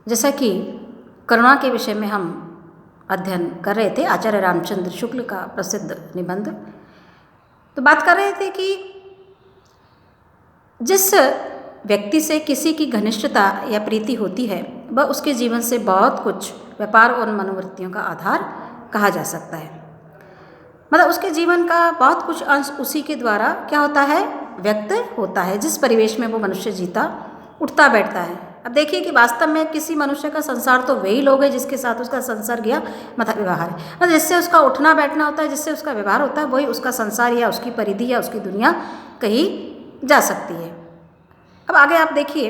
जैसा कि करुणा के विषय में हम अध्ययन कर रहे थे, आचार्य रामचंद्र शुक्ल का प्रसिद्ध निबंध, तो बात कर रहे थे कि जिस व्यक्ति से किसी की घनिष्ठता या प्रीति होती है वह उसके जीवन से बहुत कुछ व्यापार और मनोवृत्तियों का आधार कहा जा सकता है। मतलब उसके जीवन का बहुत कुछ अंश उसी के द्वारा क्या होता है, व्यक्त होता है, जिस परिवेश में वो मनुष्य जीता उठता बैठता है। अब देखिए कि वास्तव में किसी मनुष्य का संसार तो वही लोग हैं जिसके साथ उसका संसर्ग या मतलब व्यवहार है, मतलब जिससे उसका उठना बैठना होता है, जिससे उसका व्यवहार होता है, वही उसका संसार या उसकी परिधि या उसकी दुनिया कही जा सकती है। अब आगे आप देखिए,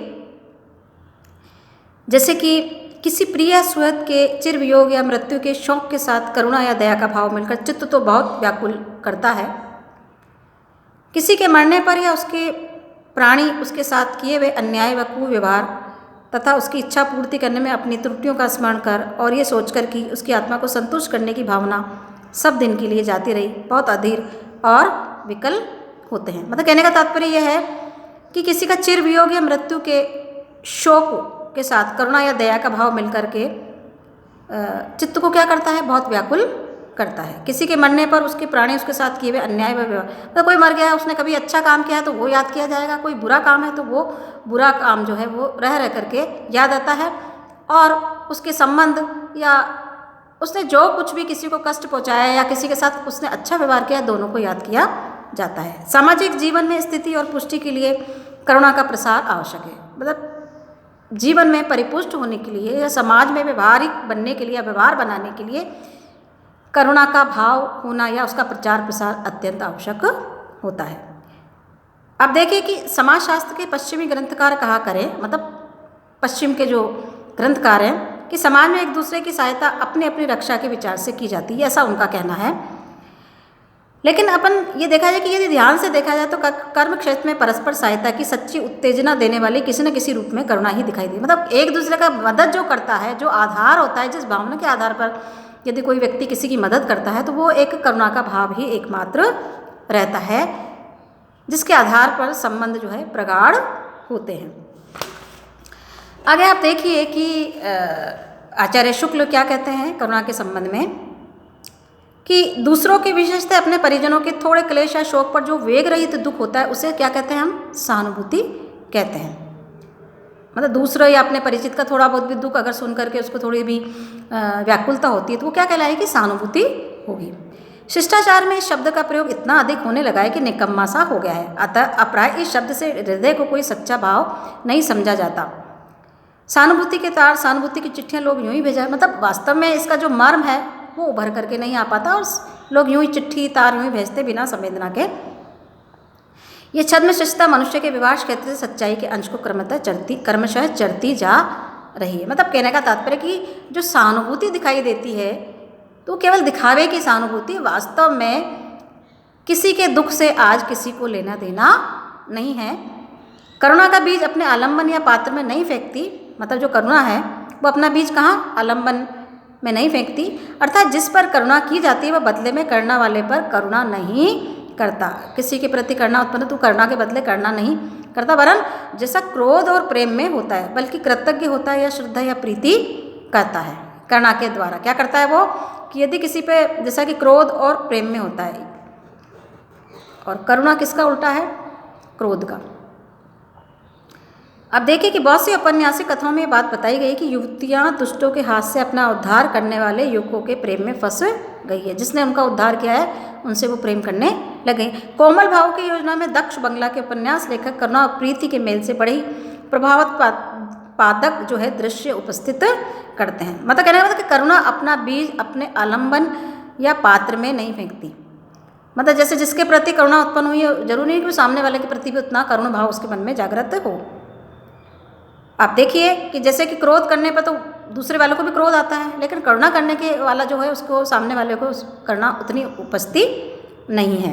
जैसे कि किसी प्रिय सुहृद के चिर वियोग या मृत्यु के शोक के साथ करुणा या दया का भाव मिलकर चित्त तो बहुत व्याकुल करता है। किसी के मरने पर या उसके प्राणी उसके साथ किए हुए अन्याय व कुव्यवहार तथा उसकी इच्छा पूर्ति करने में अपनी त्रुटियों का स्मरण कर और ये सोचकर कि उसकी आत्मा को संतुष्ट करने की भावना सब दिन के लिए जाती रही, बहुत अधीर और विकल होते हैं। मतलब कहने का तात्पर्य यह है कि किसी का चिर वियोग या मृत्यु के शोक के साथ करुणा या दया का भाव मिलकर के चित्त को क्या करता है, बहुत व्याकुल करता है। किसी के मरने पर उसके प्राणी उसके साथ किए हुए अन्याय व व्यवहार, मतलब कोई मर गया है, उसने कभी अच्छा काम किया है तो वो याद किया जाएगा, कोई बुरा काम है तो वो बुरा काम जो है वो रह रह करके याद आता है, और उसके संबंध या उसने जो कुछ भी किसी को कष्ट पहुंचाया या किसी के साथ उसने अच्छा व्यवहार किया, दोनों को याद किया जाता है। सामाजिक जीवन में स्थिति और पुष्टि के लिए करुणा का प्रसार आवश्यक है। मतलब जीवन में परिपुष्ट होने के लिए या समाज में व्यवहारिक बनने के लिए या व्यवहार बनाने के लिए करुणा का भाव होना या उसका प्रचार प्रसार अत्यंत आवश्यक होता है। अब देखिए कि समाजशास्त्र के पश्चिमी ग्रंथकार कहा करें, मतलब पश्चिम के जो ग्रंथकार हैं, कि समाज में एक दूसरे की सहायता अपनी अपनी रक्षा के विचार से की जाती है, ऐसा उनका कहना है। लेकिन अपन ये देखा जाए कि यदि ध्यान से देखा जाए तो कर्म क्षेत्र में परस्पर सहायता की सच्ची उत्तेजना देने वाली किसी न किसी रूप में करुणा ही दिखाई दी। मतलब एक दूसरे का मदद जो करता है, जो आधार होता है, जिस भावना के आधार पर यदि कोई व्यक्ति किसी की मदद करता है तो वो एक करुणा का भाव ही एकमात्र रहता है, जिसके आधार पर संबंध जो है प्रगाढ़ होते हैं। आगे आप देखिए कि आचार्य शुक्ल क्या कहते हैं करुणा के संबंध में, कि दूसरों की विशेषता अपने परिजनों के थोड़े क्लेश या शोक पर जो वेग रहित दुख होता है उसे क्या कहते हैं, हम सहानुभूति कहते हैं। मतलब दूसरे या अपने परिचित का थोड़ा बहुत भी दुख अगर सुन करके उसको थोड़ी भी व्याकुलता होती है तो वो क्या कहलाएगी, सहानुभूति होगी। शिष्टाचार में इस शब्द का प्रयोग इतना अधिक होने लगा है कि निकम्मा सा हो गया है, अतः अप्राय इस शब्द से हृदय को कोई सच्चा भाव नहीं समझा जाता। सहानुभूति के तार, सहानुभूति की चिट्ठियाँ लोग यूं ही भेजा, मतलब वास्तव में इसका जो मर्म है वो उभर करके नहीं आ पाता और लोग यूं ही चिट्ठी तार यूं ही भेजते बिना संवेदना के। ये छद्म शिष्टता मनुष्य के विवाह क्षेत्र से सच्चाई के अंश को क्रमशः चढ़ती जा रही है। मतलब कहने का तात्पर्य कि जो सहानुभूति दिखाई देती है तो केवल दिखावे की सहानुभूति, वास्तव में किसी के दुख से आज किसी को लेना देना नहीं है। करुणा का बीज अपने आलम्बन या पात्र में नहीं फेंकती, मतलब जो करुणा है वो अपना बीज कहाँ, आलम्बन में नहीं फेंकती, अर्थात जिस पर करुणा की जाती है वह बदले में करना वाले पर करुणा नहीं करता। किसी के प्रति करुणा उत्पन्न तो करुणा के बदले करना नहीं करता, वरन जैसा क्रोध और प्रेम में होता है, बल्कि कृतज्ञ होता है या श्रद्धा या प्रीति करता है। करुणा के द्वारा क्या करता है वो, कि यदि किसी पे जैसा कि क्रोध और प्रेम में होता है, और करुणा किसका उल्टा है, क्रोध का। अब देखिए कि बहुत सी औपन्यासिक कथाओं में ये बात बताई गई कि युवतियां दुष्टों के हाथ से अपना उद्धार करने वाले युवकों के प्रेम में फंस गई है, जिसने उनका उद्धार किया है उनसे वो प्रेम करने लगे। कोमल भाव की योजना में दक्ष बंगला के उपन्यास लेखक करुणा और प्रीति के मेल से बड़ी प्रभावोत्पादक जो है दृश्य उपस्थित करते हैं। मतलब कहने का मतलब कि करुणा अपना बीज अपने आलम्बन या पात्र में नहीं फेंकती। मतलब जैसे जिसके प्रति करुणा उत्पन्न हुई है, जरूरी नहीं कि सामने वाले के प्रति भी उतना करुण भाव उसके मन में जागृत हो। आप देखिए कि जैसे कि क्रोध करने पर तो दूसरे वालों को भी क्रोध आता है, लेकिन करुणा करने के वाला जो है उसको सामने वाले को करना उतनी उपस्थित नहीं है।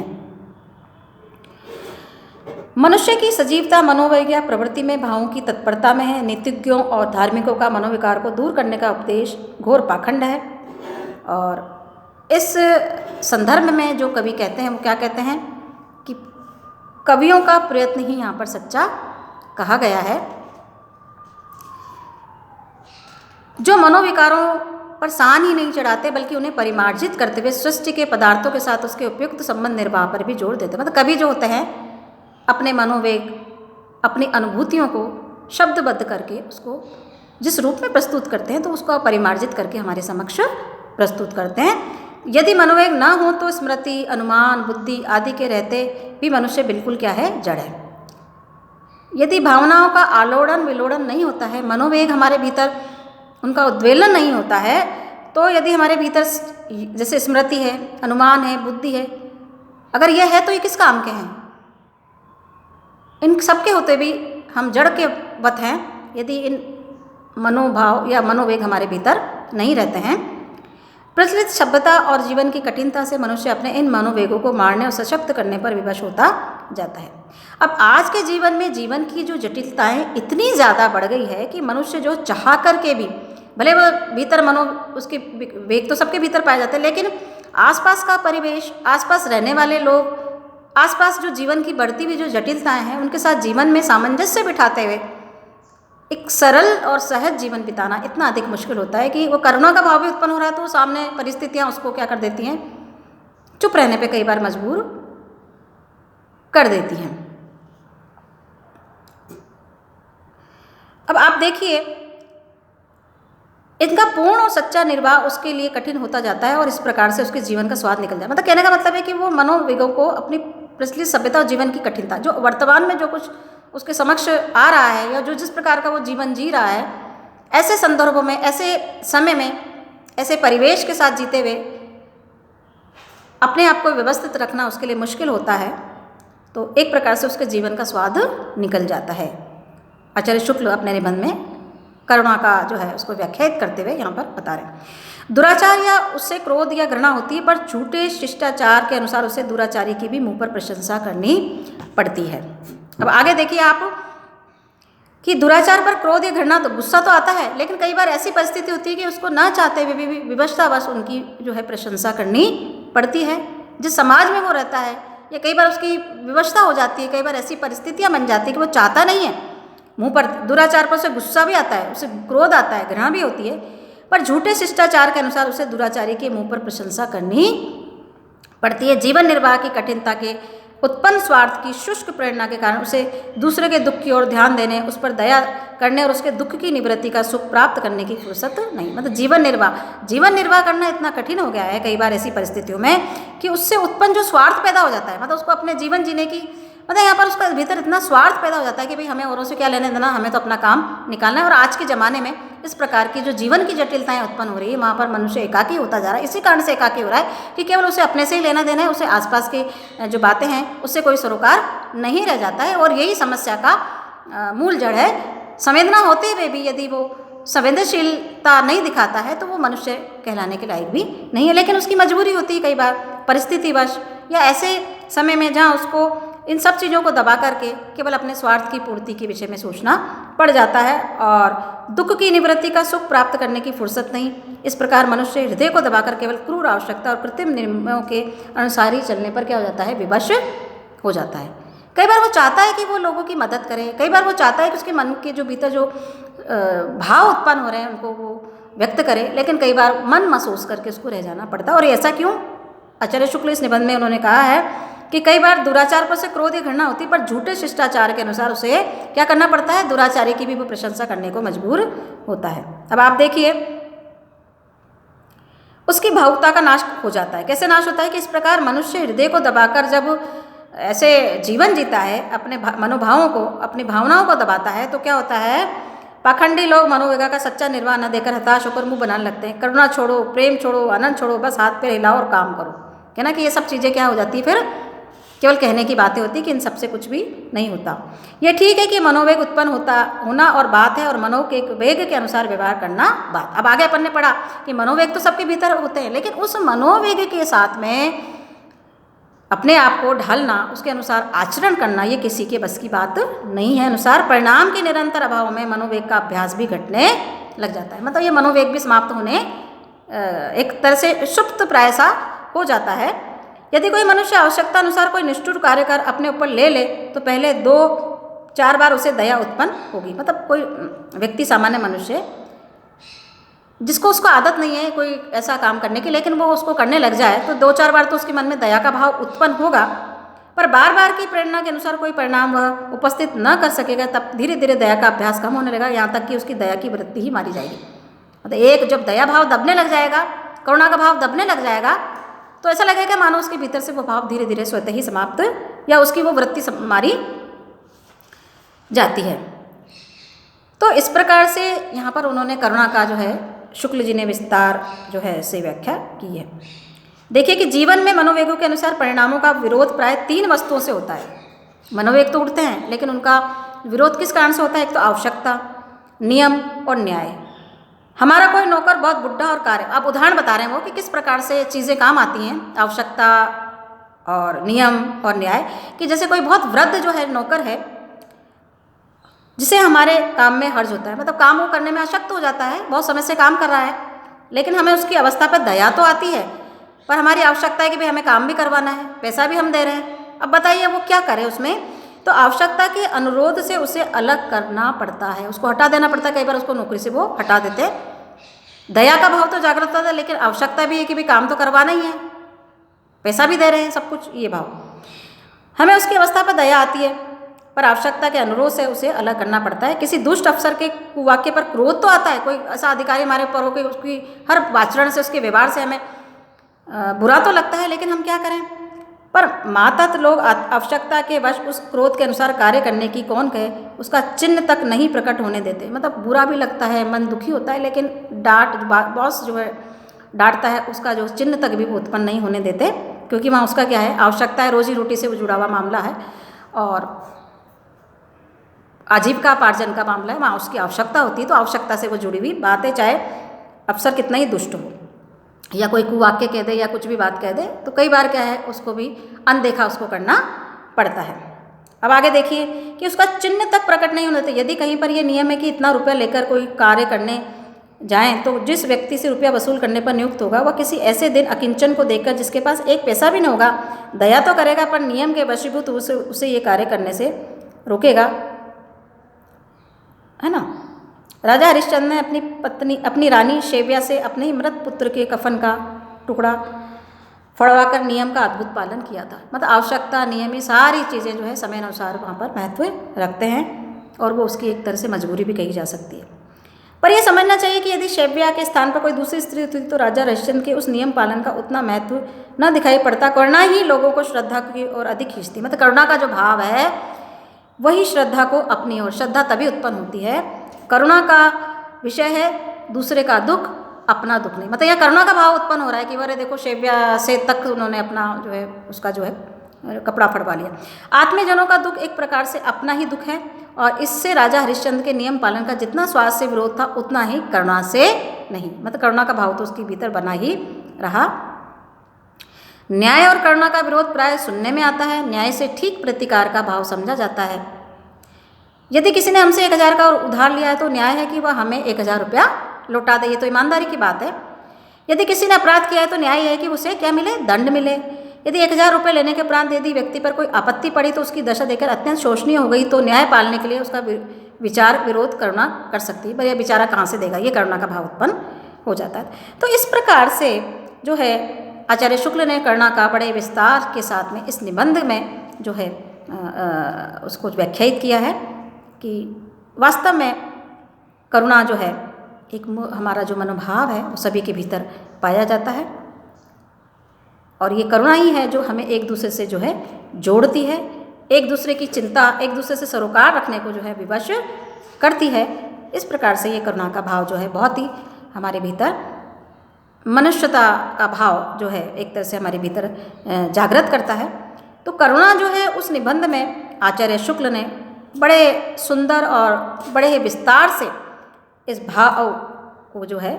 मनुष्य की सजीवता मनोवैज्ञानिक प्रवृत्ति में भावों की तत्परता में है। नीतिज्ञों और धार्मिकों का मनोविकार को दूर करने का उपदेश घोर पाखंड है। और इस संदर्भ में जो कवि कहते हैं वो क्या कहते हैं कि कवियों का प्रयत्न ही यहाँ पर सच्चा कहा गया है। जो मनोविकारों पर सान ही नहीं चढ़ाते बल्कि उन्हें परिमार्जित करते हुए सृष्टि के पदार्थों के साथ उसके उपयुक्त संबंध निर्वाह पर भी जोर देते हैं। मतलब कवि जो होते हैं अपने मनोवेग, अपनी अनुभूतियों को शब्दबद्ध करके उसको जिस रूप में प्रस्तुत करते हैं तो उसको परिमार्जित करके हमारे समक्ष प्रस्तुत करते हैं। यदि मनोवेग ना हो तो स्मृति, अनुमान, बुद्धि आदि के रहते भी मनुष्य बिल्कुल क्या है, जड़ है। यदि भावनाओं का आलोड़न विलोड़न नहीं होता है, मनोवेग हमारे भीतर उनका उद्वेलन नहीं होता है, तो यदि हमारे भीतर जैसे स्मृति है, अनुमान है, बुद्धि है, अगर यह है तो ये किस काम के हैं? इन सब के होते भी हम जड़ के वत हैं यदि इन मनोभाव या मनोवेग हमारे भीतर नहीं रहते हैं। प्रचलित सभ्यता और जीवन की कठिनता से मनुष्य अपने इन मनोवेगों को मारने और सशक्त करने पर विवश होता जाता है। अब आज के जीवन में जीवन की जो जटिलताएं इतनी ज़्यादा बढ़ गई है कि मनुष्य जो चाह करके भी, भले वो भीतर उसके वेग तो सबके भीतर पाए जाते हैं, लेकिन आसपास का परिवेश, आसपास रहने वाले लोग, आसपास जो जीवन की बढ़ती हुई जो जटिलताएं हैं उनके साथ जीवन में सामंजस्य बिठाते हुए एक सरल और सहज जीवन बिताना इतना अधिक मुश्किल होता है कि वो करुणा का भाव भी उत्पन्न हो रहा है तो सामने परिस्थितियां उसको क्या कर देती हैं, चुप रहने पे कई बार मजबूर कर देती हैं। अब आप देखिए, इनका पूर्ण और सच्चा निर्वाह उसके लिए कठिन होता जाता है और इस प्रकार से उसके जीवन का स्वाद निकल जाता है। मतलब कहने का मतलब है कि वो मनोवेगों को अपनी प्रचलित सभ्यता और जीवन की कठिनता, जो वर्तमान में जो कुछ उसके समक्ष आ रहा है या जो जिस प्रकार का वो जीवन जी रहा है, ऐसे संदर्भों में, ऐसे समय में, ऐसे परिवेश के साथ जीते हुए अपने आप को व्यवस्थित रखना उसके लिए मुश्किल होता है। तो एक प्रकार से उसके जीवन का स्वाद निकल जाता है। आचार्य शुक्ल अपने निबंध में करुणा का जो है उसको व्याख्यायित करते हुए यहाँ पर बता रहे हैं, दुराचार या उससे क्रोध या घृणा होती है, पर झूठे शिष्टाचार के अनुसार उसे दुराचारी की भी मुंह पर प्रशंसा करनी पड़ती है। अब आगे देखिए आप कि दुराचार पर क्रोध या घृणा, तो गुस्सा तो आता है, लेकिन कई बार ऐसी परिस्थिति होती है कि उसको ना चाहते हुए भी विवशतावश उनकी जो है प्रशंसा करनी पड़ती है। जिस समाज में वो रहता है या कई बार उसकी विवशता हो जाती है, कई बार ऐसी परिस्थितियाँ बन जाती है कि वो चाहता नहीं है, मुंह पर दुराचार पर उसे गुस्सा भी आता है, उसे क्रोध आता है, घृणा भी होती है, पर झूठे शिष्टाचार के अनुसार उसे दुराचारी के मुंह पर प्रशंसा करनी पड़ती है। जीवन निर्वाह की कठिनता के उत्पन्न स्वार्थ की शुष्क प्रेरणा के कारण उसे दूसरे के दुख की ओर ध्यान देने, उस पर दया करने और उसके दुख की निवृत्ति का सुख प्राप्त करने की फुर्सत नहीं। मतलब जीवन निर्वाह करना इतना कठिन हो गया है कई बार ऐसी परिस्थितियों में कि उससे उत्पन्न जो स्वार्थ पैदा हो जाता है, मतलब उसको अपने जीवन जीने की, मतलब यहाँ पर उसका भीतर इतना स्वार्थ पैदा हो जाता है कि भाई हमें औरों से क्या लेने देना, हमें तो अपना काम निकालना है। और आज के ज़माने में इस प्रकार की जो जीवन की जटिलताएं उत्पन्न हो रही है, वहाँ पर मनुष्य एकाकी होता जा रहा है। इसी कारण से एकाकी हो रहा है कि केवल उसे अपने से ही लेना देना है, उसे आसपास के जो बातें हैं उससे कोई सरोकार नहीं रह जाता है। और यही समस्या का मूल जड़ है। संवेदना होते हुए भी यदि वो संवेदनशीलता नहीं दिखाता है तो वो मनुष्य कहलाने के लायक भी नहीं है। लेकिन उसकी मजबूरी होती है कई बार परिस्थितिवश या ऐसे समय में जहाँ उसको इन सब चीज़ों को दबा करके केवल अपने स्वार्थ की पूर्ति के विषय में सोचना पड़ जाता है और दुख की निवृत्ति का सुख प्राप्त करने की फुर्सत नहीं। इस प्रकार मनुष्य हृदय को दबाकर केवल क्रूर आवश्यकता और कृत्रिम नियमों के अनुसार ही चलने पर क्या हो जाता है, विवश हो जाता है। कई बार वो चाहता है कि वो लोगों की मदद करे, कई बार वो चाहता है कि उसके मन के जो भीतर जो भाव उत्पन्न हो रहे हैं उनको वो व्यक्त करे, लेकिन कई बार मन महसूस करके उसको रह जाना पड़ता है। और ऐसा क्यों? आचार्य शुक्ल इस निबंध में उन्होंने कहा है कि कई बार दुराचार पर से क्रोध या घृणा होती है, पर झूठे शिष्टाचार के अनुसार उसे क्या करना पड़ता है, दुराचारी की भी वो प्रशंसा करने को मजबूर होता है। अब आप देखिए उसकी भावुकता का नाश हो जाता है। कैसे नाश होता है कि इस प्रकार मनुष्य हृदय को दबाकर जब ऐसे जीवन जीता है, अपने मनोभावों को, अपनी भावनाओं को दबाता है, तो क्या होता है, पाखंडी लोग मनोवेगा का सच्चा निर्वाह न देकर हताश होकर मुंह बनाने लगते हैं। करुणा छोड़ो, प्रेम छोड़ो, आनंद छोड़ो, बस हाथ पैर हिलाओ और काम करो। है ना कि ये सब चीज़ें क्या हो जाती है, फिर केवल कहने की बातें होती कि इन सबसे कुछ भी नहीं होता। ये ठीक है कि मनोवेग उत्पन्न होना और बात है, और मनोवेग के अनुसार व्यवहार करना बात। अब आगे अपन ने पढ़ा कि मनोवेग तो सबके भीतर होते हैं, लेकिन उस मनोवेग के साथ में अपने आप को ढालना, उसके अनुसार आचरण करना, ये किसी के बस की बात नहीं है। अनुसार परिणाम के निरंतर अभाव में मनोवेग का अभ्यास भी घटने लग जाता है। मतलब ये मनोवेग भी समाप्त होने एक तरह से सुप्त प्रायसा हो जाता है। यदि कोई मनुष्य आवश्यकता अनुसार कोई निष्ठुर कार्य कर अपने ऊपर ले ले तो पहले 2-4 बार उसे दया उत्पन्न होगी। मतलब कोई व्यक्ति, सामान्य मनुष्य जिसको उसको आदत नहीं है कोई ऐसा काम करने की, लेकिन वो उसको करने लग जाए तो 2-4 बार तो उसके मन में दया का भाव उत्पन्न होगा, पर बार बार की प्रेरणा के अनुसार कोई परिणाम वह उपस्थित न कर सकेगा, तब धीरे धीरे दया का अभ्यास कम होने लगेगा, यहाँ तक कि उसकी दया की वृत्ति ही मारी जाएगी। मतलब एक जब दया भाव दबने लग जाएगा, करुणा का भाव दबने लग जाएगा, तो ऐसा लगेगा मानो उसके भीतर से वो भाव धीरे धीरे स्वतः ही समाप्त या उसकी वो वृत्ति मारी जाती है। तो इस प्रकार से यहाँ पर उन्होंने करुणा का जो है शुक्ल जी ने विस्तार जो है से व्याख्या की है। देखिए कि जीवन में मनोवेगों के अनुसार परिणामों का विरोध प्राय 3 वस्तुओं से होता है। मनोवेग तो उठते हैं, लेकिन उनका विरोध किस कारण से होता है? एक तो आवश्यकता, नियम और न्याय। हमारा कोई नौकर बहुत बुढ़ा और कार्य, आप उदाहरण बता रहे हैं वो कि किस प्रकार से चीज़ें काम आती हैं, आवश्यकता और नियम और न्याय, कि जैसे कोई बहुत वृद्ध जो है नौकर है जिसे हमारे काम में हर्ज होता है, मतलब काम वो करने में अशक्त हो जाता है, बहुत समय से काम कर रहा है, लेकिन हमें उसकी अवस्था पर दया तो आती है, पर हमारी आवश्यकता है कि भाई हमें काम भी करवाना है, पैसा भी हम दे रहे हैं। अब बताइए वो क्या करे उसमें? तो आवश्यकता के अनुरोध से उसे अलग करना पड़ता है, उसको हटा देना पड़ता है। कई बार उसको नौकरी से वो हटा देते हैं। दया का भाव तो जागृत होता है, लेकिन आवश्यकता भी है कि भाई काम तो करवाना ही है, पैसा भी दे रहे हैं, सब कुछ, ये भाव हमें उसकी अवस्था पर दया आती है, पर आवश्यकता के अनुरोध से उसे अलग करना पड़ता है। किसी दुष्ट अफसर के कुवाक्य पर क्रोध तो आता है, कोई ऐसा अधिकारी हमारे ऊपर हो कि उसकी हर आचरण से, उसके व्यवहार से हमें बुरा तो लगता है, लेकिन हम क्या करें? पर मातहत लोग आवश्यकता के वश उस क्रोध के अनुसार कार्य करने की कौन कहे, उसका चिन्ह तक नहीं प्रकट होने देते। मतलब बुरा भी लगता है, मन दुखी होता है, लेकिन बॉस जो है डांटता है, उसका जो चिन्ह तक भी वो उत्पन्न नहीं होने देते, क्योंकि वहाँ उसका क्या है? आवश्यकता है, रोजी रोटी से वो जुड़ा हुआ मामला है और आजीविकापार्जन का मामला है, वहाँ उसकी आवश्यकता होती है, तो आवश्यकता से वो जुड़ी हुई बात है, चाहे अफसर कितना ही दुष्ट हो या कोई कुवाक्य कह दे या कुछ भी बात कह दे, तो कई बार क्या है उसको भी अनदेखा उसको करना पड़ता है। अब आगे देखिए कि उसका चिन्ह तक प्रकट नहीं होने देते। यदि कहीं पर ये नियम है कि इतना रुपया लेकर कोई कार्य करने जाएं, तो जिस व्यक्ति से रुपया वसूल करने पर नियुक्त होगा वह किसी ऐसे दिन अकिंचन को देखकर जिसके पास एक पैसा भी नहीं होगा, दया तो करेगा, पर नियम के वशीभूत उसे ये कार्य करने से रोकेगा, है ना। राजा हरिश्चंद्र ने अपनी रानी शेव्या से अपने ही मृत पुत्र के कफन का टुकड़ा फड़वाकर नियम का अद्भुत पालन किया था। मतलब आवश्यकता, नियम, ये सारी चीज़ें जो है समय अनुसार वहाँ पर महत्व रखते हैं, और वो उसकी एक तरह से मजबूरी भी कही जा सकती है। पर यह समझना चाहिए कि यदि शेव्या के स्थान पर कोई दूसरी स्त्री होती तो राजा हरिश्चंद्र के उस नियम पालन का उतना महत्व न दिखाई पड़ता। करुणा ही लोगों को श्रद्धा की ओर अधिक खींचती। मतलब करुणा का जो भाव है वही श्रद्धा को अपनी ओर, श्रद्धा तभी उत्पन्न होती है। करुणा का विषय है दूसरे का दुख, अपना दुख नहीं। मतलब यह करुणा का भाव उत्पन्न हो रहा है कि अरे देखो शेव्या से तक उन्होंने अपना जो है उसका जो है कपड़ा फड़वा लिया। आत्मीयजनों का दुख एक प्रकार से अपना ही दुख है, और इससे राजा हरिश्चंद्र के नियम पालन का जितना स्वार्थ से विरोध था उतना ही करुणा से नहीं। मतलब करुणा का भाव तो उसके भीतर बना ही रहा। न्याय और करुणा का विरोध प्राय सुनने में आता है। न्याय से ठीक प्रतिकार का भाव समझा जाता है। यदि किसी ने हमसे 1000 का उधार लिया है तो न्याय है कि वह हमें 1000 रुपया लौटा दे, ये तो ईमानदारी की बात है। यदि किसी ने अपराध किया है तो न्याय है कि उसे क्या मिले? दंड मिले। यदि 1000 रुपये लेने के उपरांत यदि व्यक्ति पर कोई आपत्ति पड़ी तो उसकी दशा देखकर अत्यंत शोचनीय हो गई, तो न्याय पालने के लिए उसका विचार विरोध करना कर सकती है। पर यह बेचारा कहाँ से देगा? ये करुणा का भाव उत्पन्न हो जाता है। तो इस प्रकार से जो है आचार्य शुक्ल ने करुणा का बड़े विस्तार के साथ में इस निबंध में जो है उसको व्याख्यायित किया है कि वास्तव में करुणा जो है एक हमारा जो मनोभाव है वो सभी के भीतर पाया जाता है, और ये करुणा ही है जो हमें एक दूसरे से जो है जोड़ती है, एक दूसरे की चिंता, एक दूसरे से सरोकार रखने को जो है विवश करती है। इस प्रकार से ये करुणा का भाव जो है बहुत ही हमारे भीतर मनुष्यता का भाव जो है एक तरह से हमारे भीतर जागृत करता है। तो करुणा जो है उस निबंध में आचार्य शुक्ल ने बड़े सुंदर और बड़े ही विस्तार से इस भाव को जो है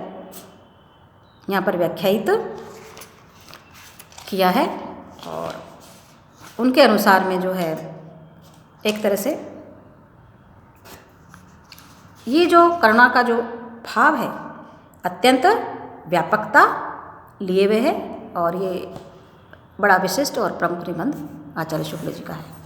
यहाँ पर व्याख्यायित किया है, और उनके अनुसार में जो है एक तरह से ये जो करुणा का जो भाव है अत्यंत व्यापकता लिए हुए है, और ये बड़ा विशिष्ट और प्रमुख निबंध आचार्य शुक्ल जी का है।